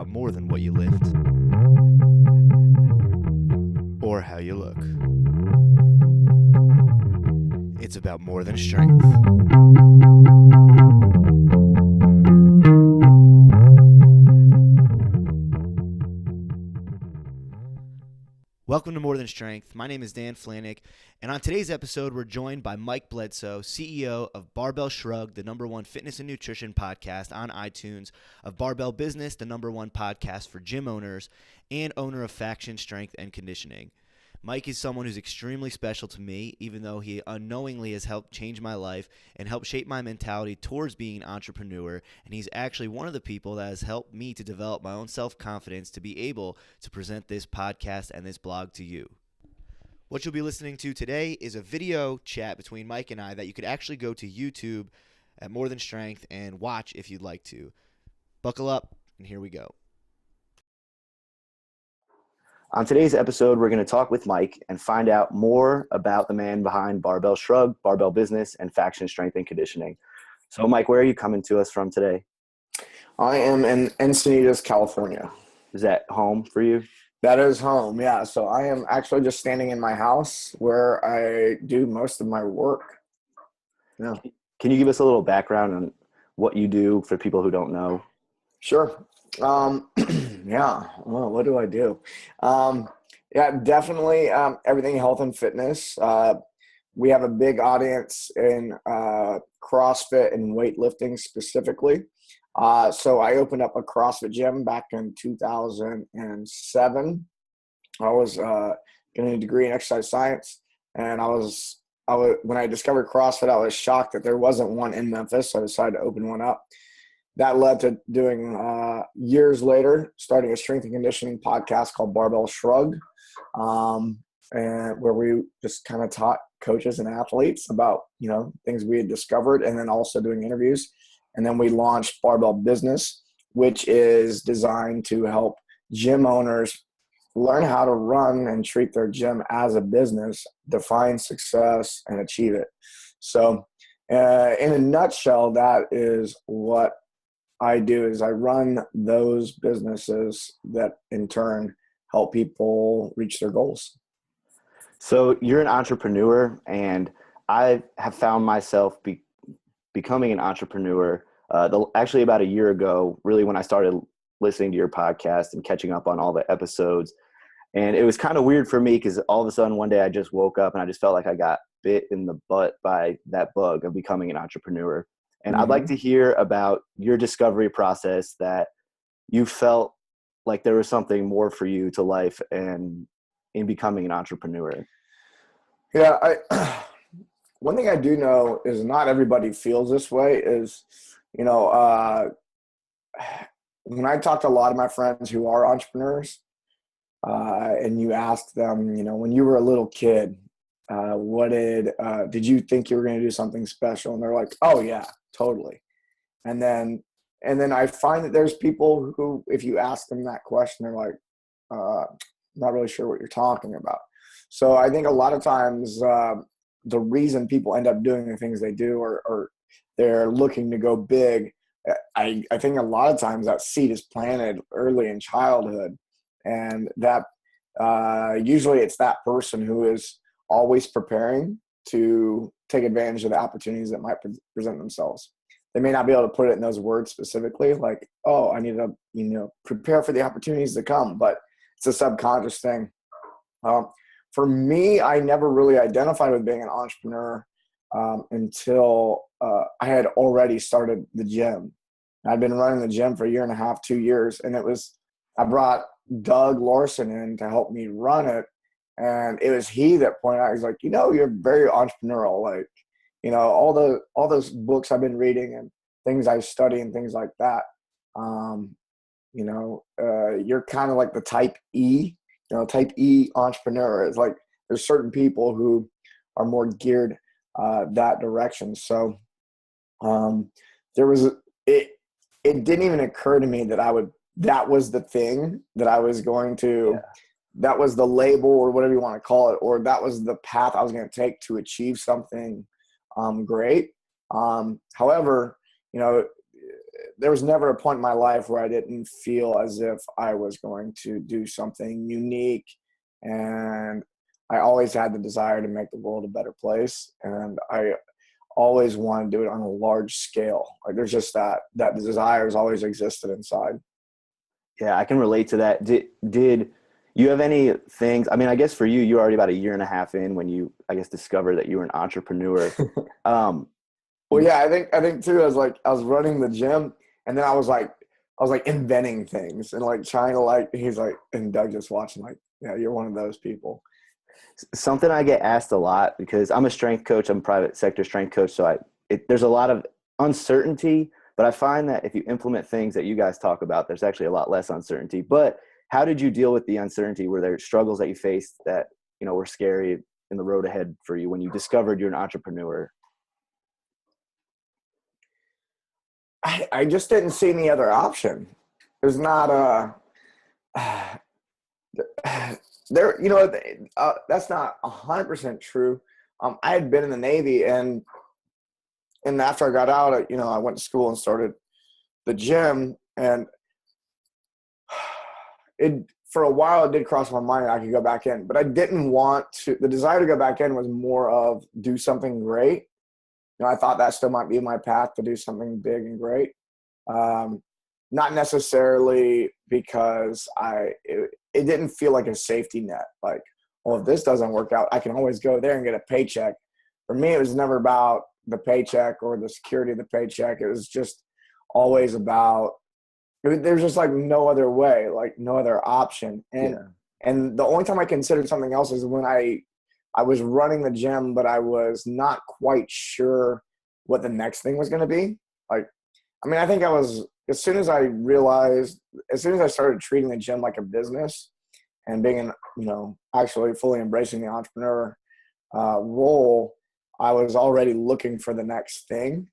about more than what you lift or how you look. It's about more than strength. Welcome to More Than Strength. My name is Dan Flanick, and on today's episode, we're joined by Mike Bledsoe, CEO of Barbell Shrugged, the #1 fitness and nutrition podcast on iTunes, of Barbell Business, the #1 podcast for gym owners, and owner of Faction Strength and Conditioning. Mike is someone who's extremely special to me, even though he unknowingly has helped change my life and helped shape my mentality towards being an entrepreneur, and he's actually one of the people that has helped me to develop my own self-confidence to be able to present this podcast and this blog to you. What you'll be listening to today is a video chat between Mike and I that you could actually go to YouTube at More Than Strength and watch if you'd like to. Buckle up, and here we go. On today's episode, we're going to talk with Mike and find out more about the man behind Barbell Shrugged, Barbell Business, and Faction Strength and Conditioning. So, Mike, where are you coming to us from today? I am in Encinitas, California. Is that home for you? That is home, yeah. So I am actually just standing in my house where I do most of my work. Yeah. Can you give us a little background on what you do for people who don't know? Sure. Yeah. Well, what do I do? Yeah, definitely everything health and fitness. We have a big audience in CrossFit and weightlifting specifically. So I opened up a CrossFit gym back in 2007. I was getting a degree in exercise science, and I was when I discovered CrossFit, I was shocked that there wasn't one in Memphis. So I decided to open one up. That led to doing, years later, starting a strength and conditioning podcast called Barbell Shrugged, and where we just kind of taught coaches and athletes about, things we had discovered, and then also doing interviews. And then we launched Barbell Business, which is designed to help gym owners learn how to run and treat their gym as a business, define success, and achieve it. So in a nutshell, that is what I do is I run those businesses that in turn help people reach their goals. So you're an entrepreneur, and I have found myself becoming an entrepreneur actually about a year ago, really when I started listening to your podcast and catching up on all the episodes. And it was kind of weird for me because all of a sudden one day I just woke up and I just felt like I got bit in the butt by that bug of becoming an entrepreneur. And I'd like to hear about your discovery process that you felt like there was something more for you to life and in becoming an entrepreneur. Yeah, one thing I do know is not everybody feels this way is, when I talk to a lot of my friends who are entrepreneurs, and you ask them, when you were a little kid, did you think you were going to do something special? And they're like, oh yeah, totally. And then I find that there's people who, if you ask them that question, they're like, not really sure what you're talking about. So I think a lot of times, the reason people end up doing the things they do or they're looking to go big, I think a lot of times that seed is planted early in childhood, and that usually it's that person who is always preparing to take advantage of the opportunities that might present themselves. They may not be able to put it in those words specifically, like, oh, I need to, prepare for the opportunities to come, but it's a subconscious thing. For me, I never really identified with being an entrepreneur until I had already started the gym. I'd been running the gym for a year and a half, 2 years, and I brought Doug Larson in to help me run it. And it was he that pointed out, he's like, you're very entrepreneurial. Like, all those books I've been reading and things I study and things like that. You're kind of like the type E entrepreneur. It's like there's certain people who are more geared that direction. So it didn't even occur to me that was the thing that I was going to, that was the label or whatever you want to call it, or that was the path I was going to take to achieve something great. However, there was never a point in my life where I didn't feel as if I was going to do something unique. And I always had the desire to make the world a better place. And I always wanted to do it on a large scale. Like there's just that desire has always existed inside. Yeah, I can relate to that. Did you have any things? I mean, I guess for you, you're already about a year and a half in when you, I guess, discovered that you were an entrepreneur. Well, yeah, I think too, I was running the gym, and then I was like inventing things and like trying to he's like, and Doug just watching like, yeah, you're one of those people. Something I get asked a lot because I'm a strength coach, I'm a private sector strength coach. So there's a lot of uncertainty, but I find that if you implement things that you guys talk about, there's actually a lot less uncertainty. But how did you deal with the uncertainty? Were there struggles that you faced that, were scary in the road ahead for you when you discovered you're an entrepreneur? I just didn't see any other option. There's not that's not 100% true. I had been in the Navy, and after I got out, I went to school and started the gym, and for a while it did cross my mind I could go back in, but I didn't want to. The desire to go back in was more of do something great. I thought that still might be my path to do something big and great. Not necessarily because it didn't feel like a safety net. Like, well, if this doesn't work out, I can always go there and get a paycheck. For me, it was never about the paycheck or the security of the paycheck. It was just always about, there's just like no other way, like no other option. And the only time I considered something else is when I was running the gym, but I was not quite sure what the next thing was going to be. I think as soon as I started treating the gym like a business and being actually fully embracing the entrepreneur role, I was already looking for the next thing.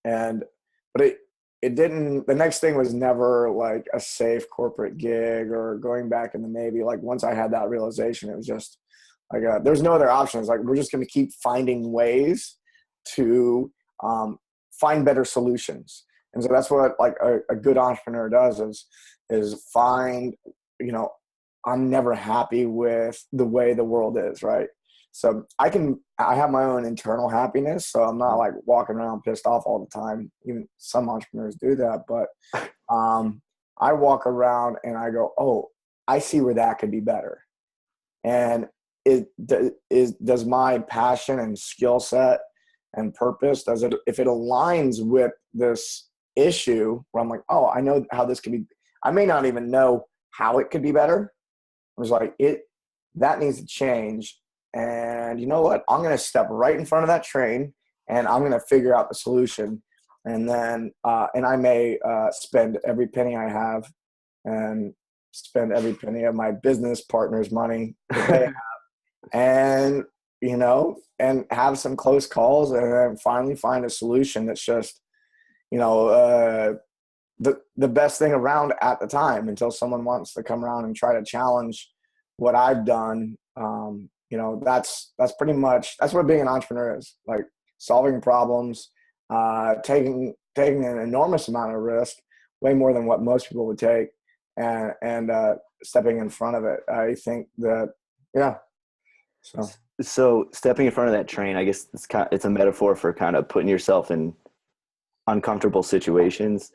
But it didn't, the next thing was never like a safe corporate gig or going back in the Navy. Like once I had that realization, it was just like, there's no other options. Like we're just going to keep finding ways to find better solutions. And so that's what like a good entrepreneur does is find, I'm never happy with the way the world is, right? So I have my own internal happiness. So I'm not like walking around pissed off all the time. Even some entrepreneurs do that, but I walk around and I go, oh, I see where that could be better. And does my passion and skill set and purpose, if it aligns with this issue where I'm like, oh, I know how this could be, I may not even know how it could be better. I was like, that needs to change. And you know what? I'm going to step right in front of that train and I'm going to figure out the solution. And then, and I may spend every penny I have and spend every penny of my business partner's money that they have. And, and have some close calls and then finally find a solution that's just, the best thing around at the time until someone wants to come around and try to challenge what I've done. That's pretty much, that's what being an entrepreneur is, like solving problems, taking an enormous amount of risk, way more than what most people would take, and stepping in front of it. I think that, yeah. So stepping in front of that train, I guess it's a metaphor for kind of putting yourself in uncomfortable situations.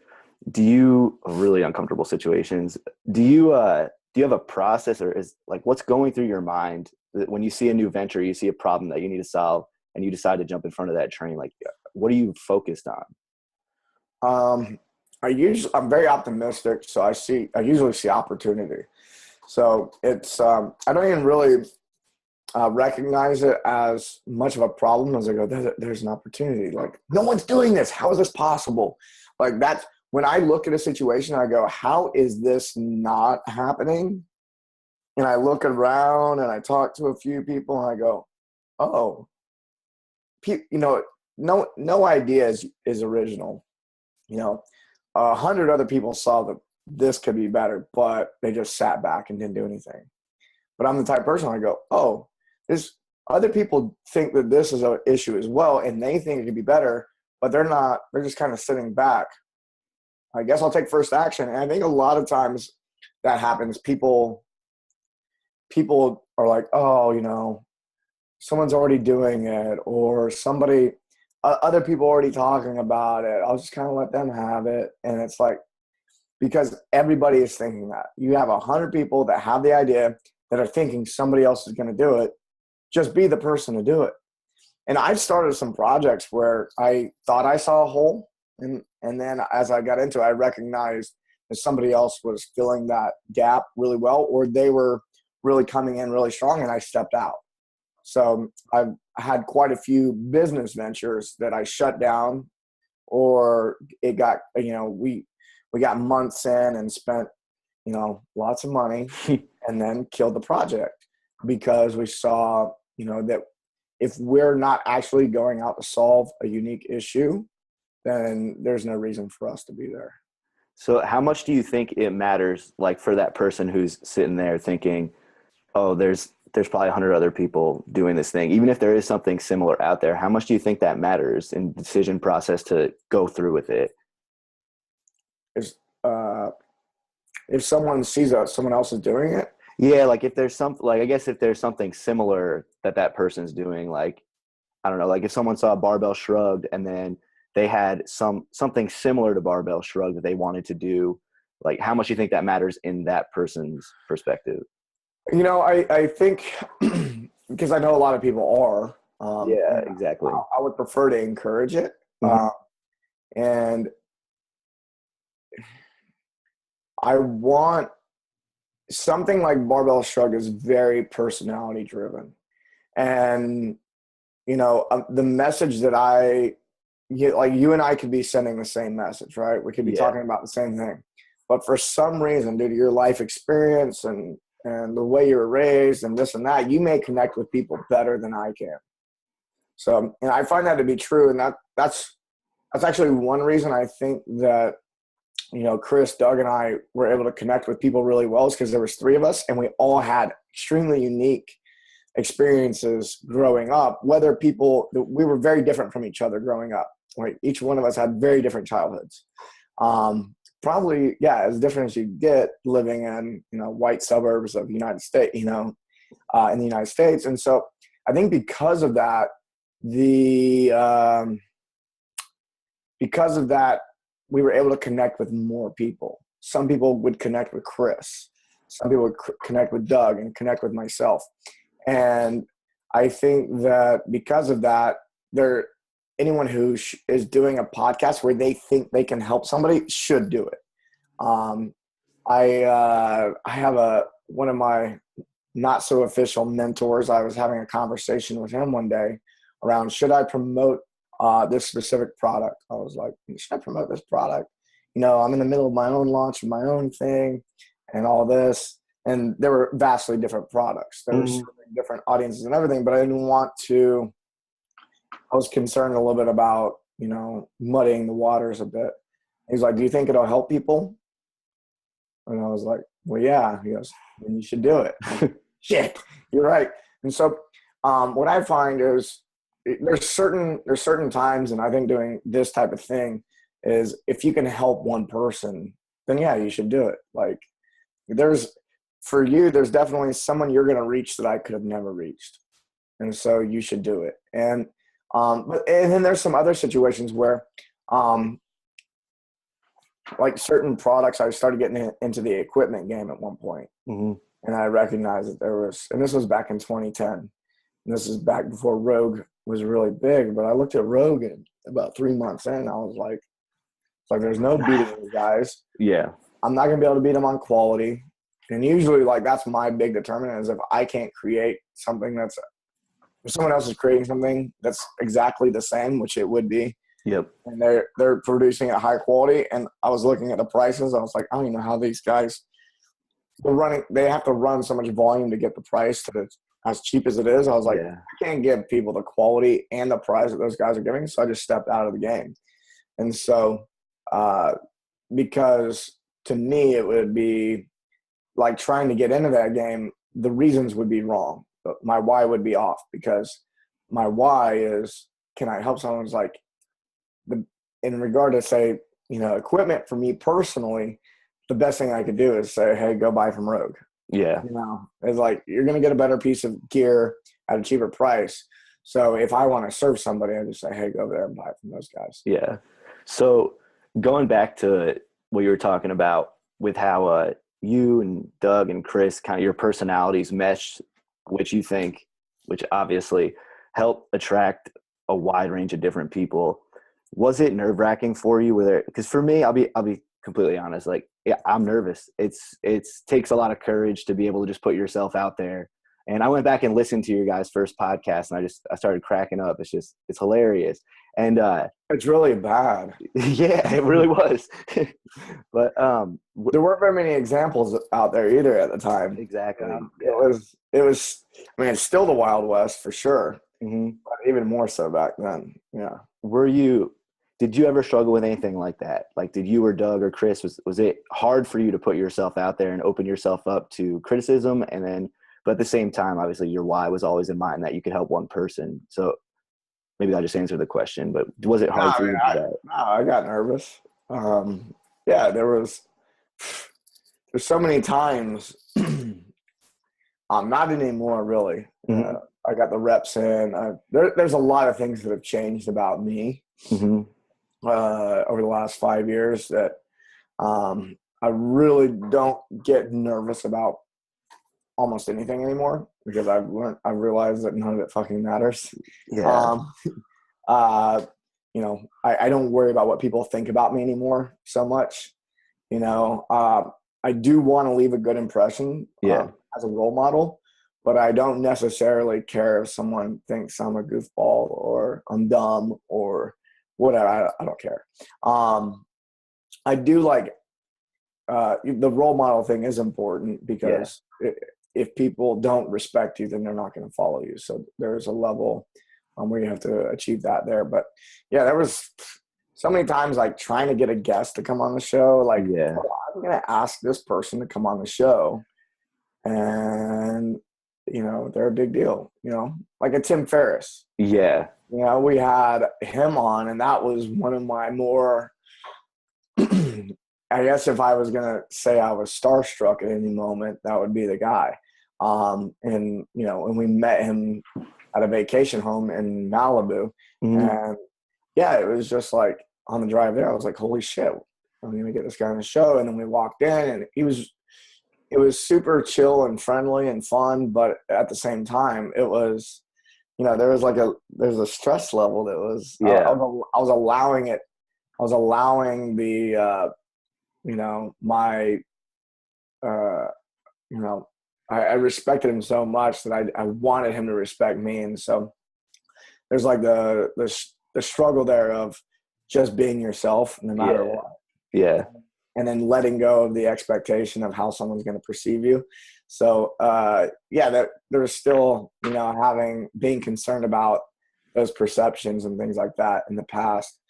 Really uncomfortable situations? Do you have a process, or is like what's going through your mind when you see a new venture, you see a problem that you need to solve, and you decide to jump in front of that train? Like, what are you focused on? I'm very optimistic, so I usually see opportunity. So it's I don't even really recognize it as much of a problem as I go, there's an opportunity. Like, no one's doing this. How is this possible? Like that's when I look at a situation, I go, how is this not happening? And I look around and I talk to a few people and I go, oh, no idea is original. 100 other people saw that this could be better, but they just sat back and didn't do anything. But I'm the type of person I go, oh, other people think that this is an issue as well, and they think it could be better, but they're not, they're just kind of sitting back. I guess I'll take first action. And I think a lot of times that happens. People are like, oh, you know, someone's already doing it, or somebody, other people already talking about it. I'll just kind of let them have it. And it's like, because everybody is thinking that. You have 100 people that have the idea that are thinking somebody else is going to do it. Just be the person to do it. And I've started some projects where I thought I saw a hole. And then as I got into it, I recognized that somebody else was filling that gap really well, or they were really coming in really strong, and I stepped out. So I've had quite a few business ventures that I shut down, or it got, you know, we got months in and spent, you know, lots of money and then killed the project because we saw, you know, that if we're not actually going out to solve a unique issue, then there's no reason for us to be there. So how much do you think it matters, like for that person who's sitting there thinking, oh, there's probably 100 other people doing this thing, even if there is something similar out there, how much do you think that matters in the decision process to go through with it? If someone sees someone else is doing it, yeah, like if there's I guess if there's something similar that person's doing, like, I don't know, like if someone saw Barbell Shrugged and then they had something similar to Barbell Shrugged that they wanted to do, like how much do you think that matters in that person's perspective? You know, I think because I know a lot of people are. Yeah, exactly. I would prefer to encourage it. Mm-hmm. And I want something like Barbell Shrugged is very personality driven. And, you know, the message that like you and I could be sending the same message, right? We could be talking about the same thing. But for some reason, due to your life experience and the way you were raised and this and that, you may connect with people better than I can. So, and I find that to be true. And that's actually one reason I think that, you know, Chris, Doug, and I were able to connect with people really well, is because there was 3 of us and we all had extremely unique experiences growing up, we were very different from each other growing up. Like each one of us had very different childhoods. Probably, yeah, as different as you get living in, you know, white suburbs of the United States, you know, in the United States. And so I think because of that, we were able to connect with more people. Some people would connect with Chris. Some people would connect with Doug and connect with myself. And I think that because of that, anyone who is doing a podcast where they think they can help somebody should do it. I have one of my not so official mentors. I was having a conversation with him one day around, should I promote this specific product? I was like, should I promote this product? You know, I'm in the middle of my own launch of my own thing and all this. And there were vastly different products. There were different audiences and everything, but I didn't want to. I was concerned a little bit about, you know, muddying the waters a bit. He's like, do you think it'll help people? And I was like, well, yeah. He goes, then you should do it. Shit, you're right. And so what I find is there's certain times, and I think doing this type of thing is if you can help one person, then yeah, you should do it. Like there's definitely someone you're going to reach that I could have never reached. And so you should do it. And then there's some other situations where, like certain products, I started getting into the equipment game at one point. Mm-hmm. And I recognized that and this was back in 2010. And this is back before Rogue was really big. But I looked at Rogue and about 3 months in, I was like, there's no beating these guys. Yeah. I'm not going to be able to beat them on quality. And usually, like, that's my big determinant is if I can't create something if someone else is creating something that's exactly the same, which it would be. Yep. And they're producing at high quality. And I was looking at the prices. I was like, I don't even know how these guys they have to run so much volume to get the price to as cheap as it is. I was like, I can't give people the quality and the price that those guys are giving. So I just stepped out of the game. And so, because to me, it would be like trying to get into that game, the reasons would be wrong. But my why would be off, because my why is, can I help someone? It's like, in regard to say, equipment for me personally, the best thing I could do is say, hey, go buy from Rogue. Yeah. It's like, you're going to get a better piece of gear at a cheaper price. So if I want to serve somebody, I just say, hey, go over there and buy it from those guys. Yeah. So going back to what you were talking about with how you and Doug and Chris, kind of your personalities mesh, which obviously help attract a wide range of different people. Was it nerve-wracking for you? Because for me, I'll be completely honest. Like, yeah, I'm nervous. It takes a lot of courage to be able to just put yourself out there. And I went back and listened to your guys' first podcast, and I started cracking up. It's hilarious. And it's really bad. Yeah, it really was. But there weren't very many examples out there either at the time. Exactly. Yeah. It was. I mean, it's still the Wild West for sure. Mm-hmm. But even more so back then. Yeah. Did you ever struggle with anything like that? Like, did you or Doug or Chris, was it hard for you to put yourself out there and open yourself up to criticism? But at the same time, obviously your why was always in mind that you could help one person. So maybe I'll just answer the question, but was it hard for you to do that? No, I got nervous. Yeah, there's so many times, not anymore really. Mm-hmm. I got the reps in. There's a lot of things that have changed about me. Mm-hmm. Over the last 5 years that I really don't get nervous about almost anything anymore because I realized that none of it fucking matters. Yeah. I don't worry about what people think about me anymore so much. I do want to leave a good impression as a role model, but I don't necessarily care if someone thinks I'm a goofball or I'm dumb or whatever. I don't care. I do like the role model thing is important because if people don't respect you, then they're not going to follow you. So there's a level where you have to achieve that there. But yeah, there was so many times like trying to get a guest to come on the show. Like, I'm going to ask this person to come on the show, and they're a big deal. Like a Tim Ferriss. Yeah. We had him on, and that was one of my more, I guess if I was going to say I was starstruck at any moment, that would be the guy. And we met him at a vacation home in Malibu. Mm-hmm. And yeah, it was just like on the drive there, I was like, holy shit, I'm going to get this guy on the show. And then we walked in, and it was super chill and friendly and fun. But at the same time, it was, there's a stress level that was, I was allowing it. I was allowing the, I respected him so much that I wanted him to respect me. And so there's like the struggle there of just being yourself no matter what. Yeah. And then letting go of the expectation of how someone's going to perceive you. So, that there's still, being concerned about those perceptions and things like that in the past.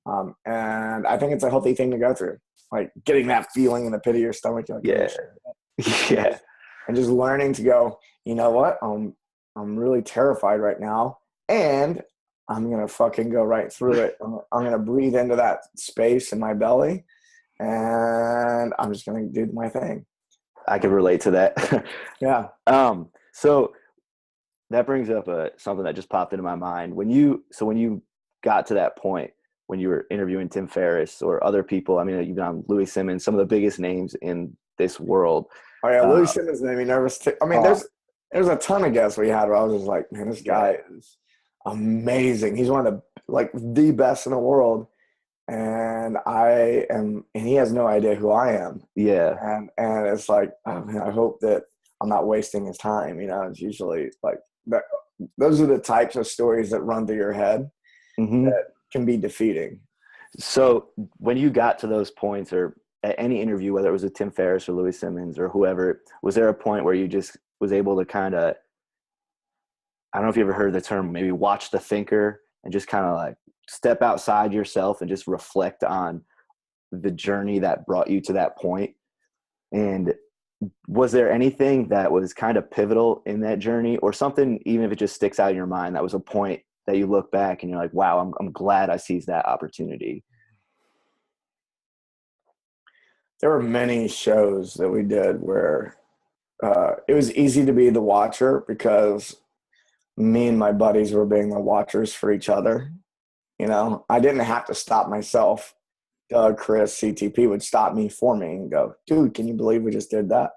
And I think it's a healthy thing to go through, like getting that feeling in the pit of your stomach. Like, yeah. And just learning to go, you know what? I'm really terrified right now. And I'm going to fucking go right through it. I'm going to breathe into that space in my belly, and I'm just going to do my thing. I can relate to that. Yeah. So that brings up something that just popped into my mind. When you got to that point, when you were interviewing Tim Ferriss or other people, I mean, you've been on Louis Simmons, some of the biggest names in this world. Oh yeah, Louis Simmons made me nervous too. I mean, there's a ton of guests we had where I was just like, man, this guy is amazing. He's one of the best in the world. And he has no idea who I am. Yeah. And it's like, oh, man, I hope that I'm not wasting his time. It's usually like that. Those are the types of stories that run through your head that can be defeating. So when you got to those points, or at any interview, whether it was with Tim Ferriss or Louis Simmons or whoever, was there a point where you just was able to kind of, I don't know if you ever heard the term, maybe watch the thinker, and just kind of like step outside yourself and just reflect on the journey that brought you to that point? And was there anything that was kind of pivotal in that journey, or something, even if it just sticks out in your mind, that was a point that you look back and you're like, wow, I'm glad I seized that opportunity? There were many shows that we did where it was easy to be the watcher because me and my buddies were being the watchers for each other. You know, I didn't have to stop myself. Doug, Chris, CTP would stop me for me and go, dude, can you believe we just did that?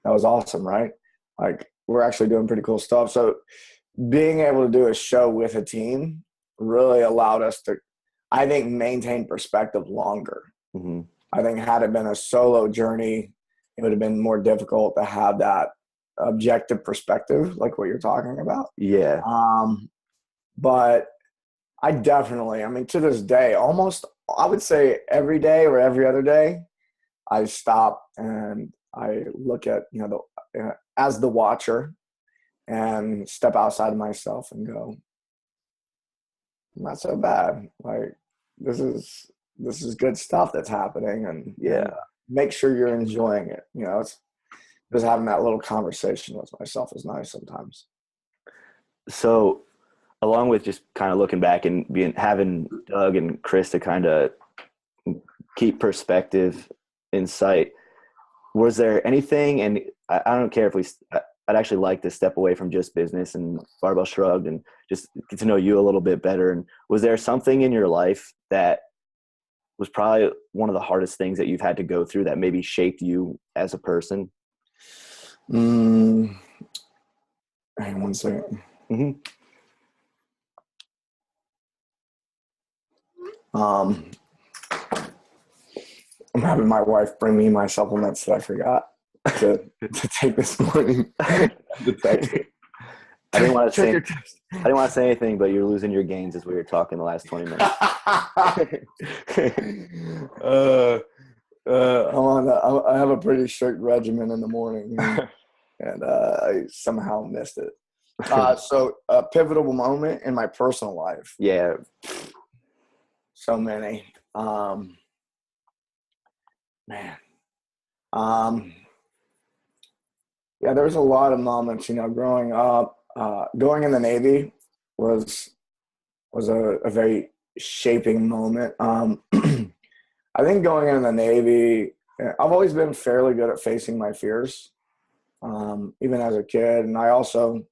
That was awesome, right? Like, we're actually doing pretty cool stuff. So being able to do a show with a team really allowed us to, I think, maintain perspective longer. Mm-hmm. I think had it been a solo journey, it would have been more difficult to have that objective perspective, like what you're talking about. Yeah. But I mean, to this day, almost, I would say every day or every other day, I stop and I look at, as the watcher and step outside of myself and go, not so bad. Like, this is good stuff that's happening, and make sure you're enjoying it. It's just having that little conversation with myself is nice sometimes. So along with just kind of looking back and having Doug and Chris to kind of keep perspective in sight, was there anything, and I don't care if I'd actually like to step away from just business and Barbell Shrugged and just get to know you a little bit better. And was there something in your life that was probably one of the hardest things that you've had to go through that maybe shaped you as a person? Hang on one second. Mm-hmm. I'm having my wife bring me my supplements that I forgot to take this morning. I didn't want to say anything, but you're losing your gains as we were talking the last 20 minutes. I have a pretty strict regimen in the morning, and I somehow missed it. So a pivotal moment in my personal life. Yeah. So many. There was a lot of moments, growing up. Going in the Navy was a very shaping moment. I think going in the Navy, I've always been fairly good at facing my fears, even as a kid. And I also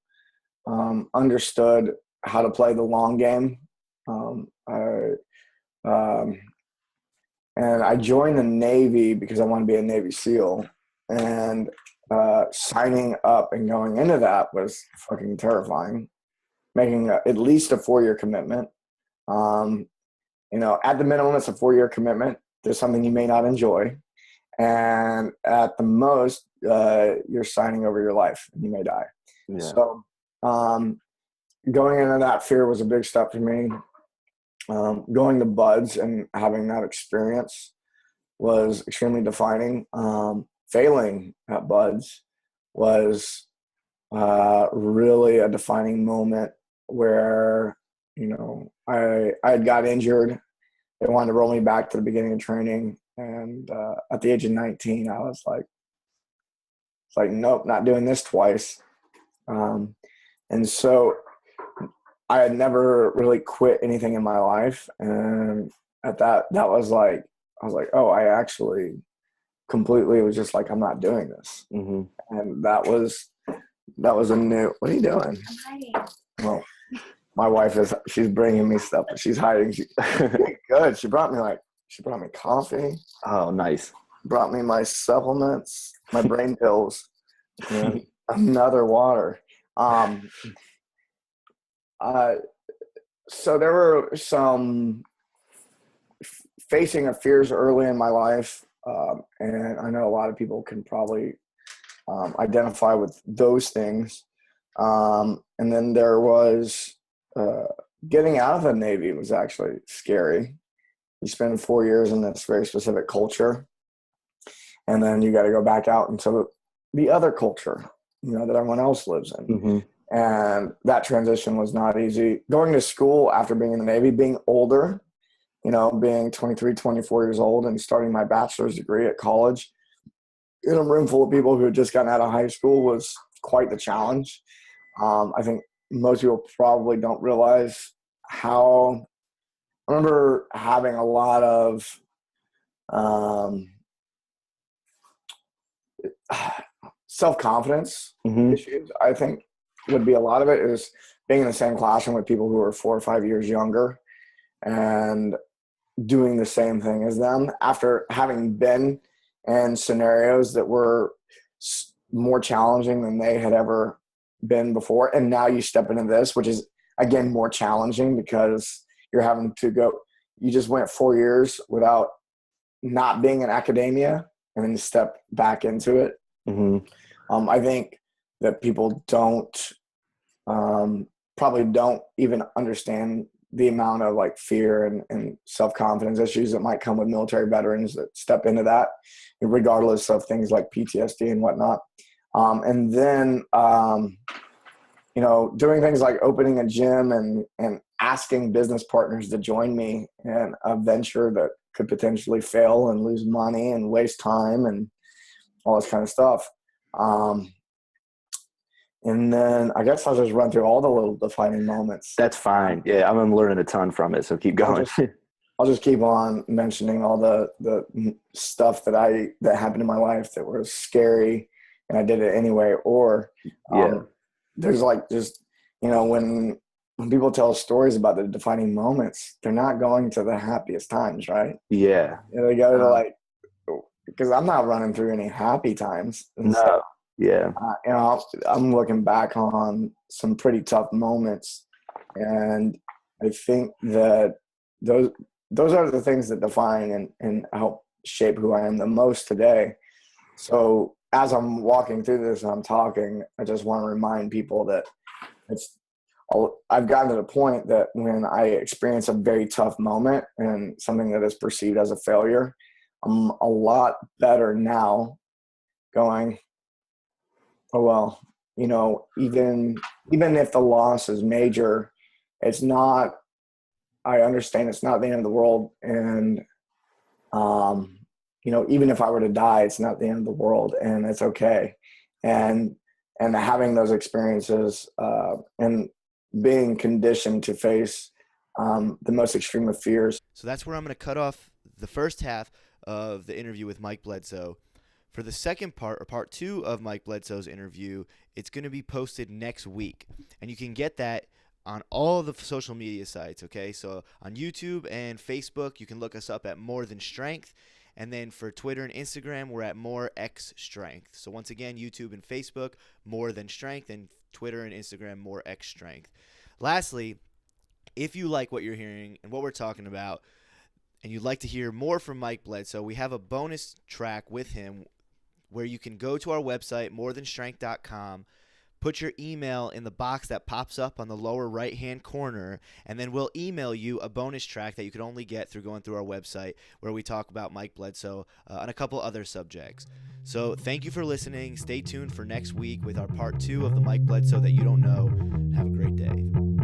understood how to play the long game. And I joined the Navy because I wanted to be a Navy SEAL. And signing up and going into that was fucking terrifying. Making at least a 4-year commitment. At the minimum, it's a 4-year commitment. There's something you may not enjoy. And at the most, you're signing over your life and you may die. Yeah. So going into that fear was a big step for me. Going to Buds and having that experience was extremely defining. Failing at Buds was really a defining moment where, I had got injured. They wanted to roll me back to the beginning of training. And at the age of 19, I was like, nope, not doing this twice. And so I had never really quit anything in my life. And at that was like, I was like, oh, I actually completely was just like, I'm not doing this. Mm-hmm. And that was a new, what are you doing? I'm hiding. Well, my wife she's bringing me stuff, but she's hiding. Good. She brought me coffee. Oh, nice. Brought me my supplements, my brain pills, and another water. So there were some facing of fears early in my life. And I know a lot of people can probably identify with those things. And then there was getting out of the Navy was actually scary. You spend 4 years in this very specific culture, and then you got to go back out into the other culture, that everyone else lives in. Mm-hmm. And that transition was not easy. Going to school after being in the Navy, being older, being 23, 24 years old and starting my bachelor's degree at college in a room full of people who had just gotten out of high school was quite the challenge. I think most people probably don't realize how I remember having a lot of self-confidence issues. I think would be a lot of it is being in the same classroom with people who are 4 or 5 years younger and doing the same thing as them after having been in scenarios that were more challenging than they had ever been before. And now you step into this, which is again more challenging because you're having to go, you just went 4 years without not being in academia and then you step back into it. I think that people probably don't even understand the amount of like fear and self-confidence issues that might come with military veterans that step into that, regardless of things like PTSD and whatnot. And then, doing things like opening a gym and asking business partners to join me in a venture that could potentially fail and lose money and waste time and all this kind of stuff. And then I guess I'll just run through all the little defining moments. That's fine. Yeah, I'm learning a ton from it, so keep going. I'll just keep on mentioning all the stuff that happened in my life that was scary, and I did it anyway. Or there's like just when people tell stories about the defining moments, they're not going to the happiest times, right? Yeah, they go to because I'm not running through any happy times. No. Yeah. I'm looking back on some pretty tough moments, and I think that those are the things that define and help shape who I am the most today. So as I'm walking through this and I'm talking, I just want to remind people that I've gotten to the point that when I experience a very tough moment and something that is perceived as a failure, I'm a lot better now going, oh, well, even if the loss is major, it's not, I understand it's not the end of the world. And, even if I were to die, it's not the end of the world and it's okay. And having those experiences and being conditioned to face the most extreme of fears. So that's where I'm going to cut off the first half of the interview with Mike Bledsoe. For the second part, or part 2 of Mike Bledsoe's interview, it's going to be posted next week. And you can get that on all the social media sites, okay? So on YouTube and Facebook, you can look us up at More Than Strength. And then for Twitter and Instagram, we're at More X Strength. So once again, YouTube and Facebook, More Than Strength, and Twitter and Instagram, More X Strength. Lastly, if you like what you're hearing and what we're talking about, and you'd like to hear more from Mike Bledsoe, we have a bonus track with him where you can go to our website, morethanstrength.com, put your email in the box that pops up on the lower right-hand corner, and then we'll email you a bonus track that you could only get through going through our website where we talk about Mike Bledsoe and a couple other subjects. So thank you for listening. Stay tuned for next week with our part 2 of the Mike Bledsoe that you don't know. Have a great day.